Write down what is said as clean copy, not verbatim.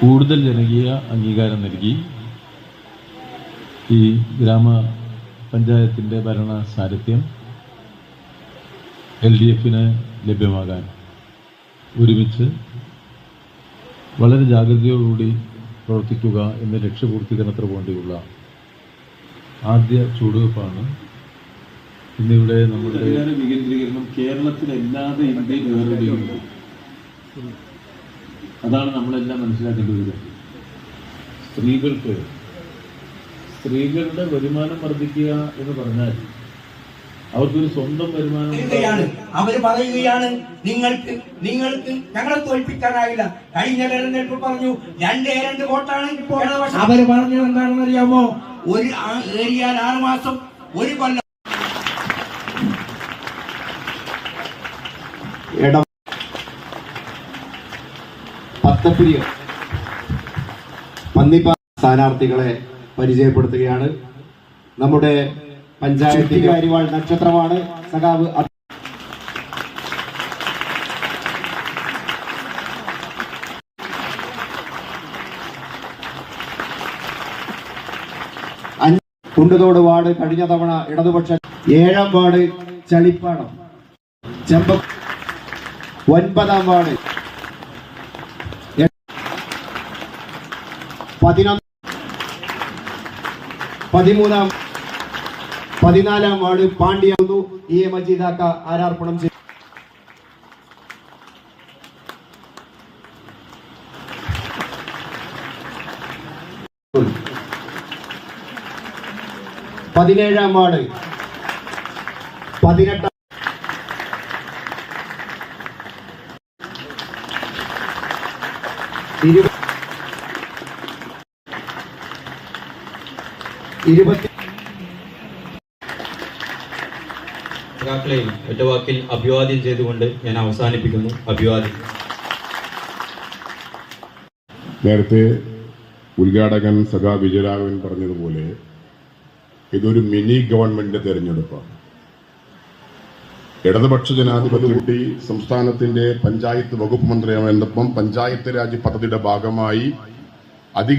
കൂടുതൽ ജനകീയ അംഗീകാരം നൽകി ഈ ഗ്രാമപഞ്ചായത്തിൻ്റെ ഭരണ സാരഥ്യം LDFന് ലഭ്യമാകാൻ ഒരുമിച്ച് വളരെ ജാഗ്രതയോടുകൂടി പ്രവർത്തിക്കുക എന്ന ലക്ഷ്യപൂർത്തീകരണത്തിന് വേണ്ടിയുള്ള ആദ്യ ചുവടുവെപ്പാണ് ഇന്നിവിടെ നമ്മുടെ വികേന്ദ്രീകരണം കേരളത്തിലല്ലാതെ ഇന്ത്യയിൽ വേറെവിടെയുണ്ട്. അതാണ് നമ്മളെല്ലാം മനസ്സിലാക്കേണ്ട ഒരു കാര്യം. സ്ത്രീകളുടെ വരുമാനം വർദ്ധിക്കുക എന്ന് പറഞ്ഞാൽ അവർക്കൊരു സ്വന്തം വരുമാനം. അവർ പറയുകയാണ് നിങ്ങൾക്ക് ഞങ്ങളെ തോൽപ്പിക്കാനായില്ല. കഴിഞ്ഞ തെരഞ്ഞെടുപ്പ് പറഞ്ഞു 2 വോട്ടാണ് ഇപ്പോൾ. അവര് പറഞ്ഞത് എന്താണെന്ന് അറിയാമോ? ഒരു ഏരിയയിൽ 6 മാസം, ഒരു കൊല്ലം. പന്നിപ്പാറ സ്ഥാനാർത്ഥികളെ പരിചയപ്പെടുത്തുകയാണ്. നമ്മുടെ പഞ്ചായത്തിലെ അരിവാൾ നക്ഷത്രമാണ് സഖാവ്. കുണ്ടുതോട് വാർഡ് കഴിഞ്ഞ തവണ ഇടതുപക്ഷ. 7ാം വാർഡ് ചളിപ്പാടം ചെമ്പ. 9ാം വാർഡ് 13ാം 14ാം വാർഡ് പാണ്ഡ്യാവുന്നു. EA മജീദാക്ക ആരാർപ്പണം ചെയ്തു. പതിനേഴാം വാർഡ് 18 സഖാക്കളെയും ഒറ്റവാക്കിൽ അഭിവാദ്യം ചെയ്തുകൊണ്ട് ഞാൻ അവസാനിപ്പിക്കുന്നു. അഭിവാദ്യം. നേരത്തെ ഉദ്ഘാടകൻ സഖാ വിജയരാഘവൻ പറഞ്ഞതുപോലെ ഇതൊരു മിനി ഗവൺമെന്റ് തെരഞ്ഞെടുപ്പാണ്. ഇടതുപക്ഷ ജനാധിപത്യ കൂട്ടി സംസ്ഥാനത്തിന്റെ പഞ്ചായത്ത് വകുപ്പ് മന്ത്രിയാണെന്നപ്പം പഞ്ചായത്ത് രാജ് പദ്ധതിയുടെ ഭാഗമായി അധിക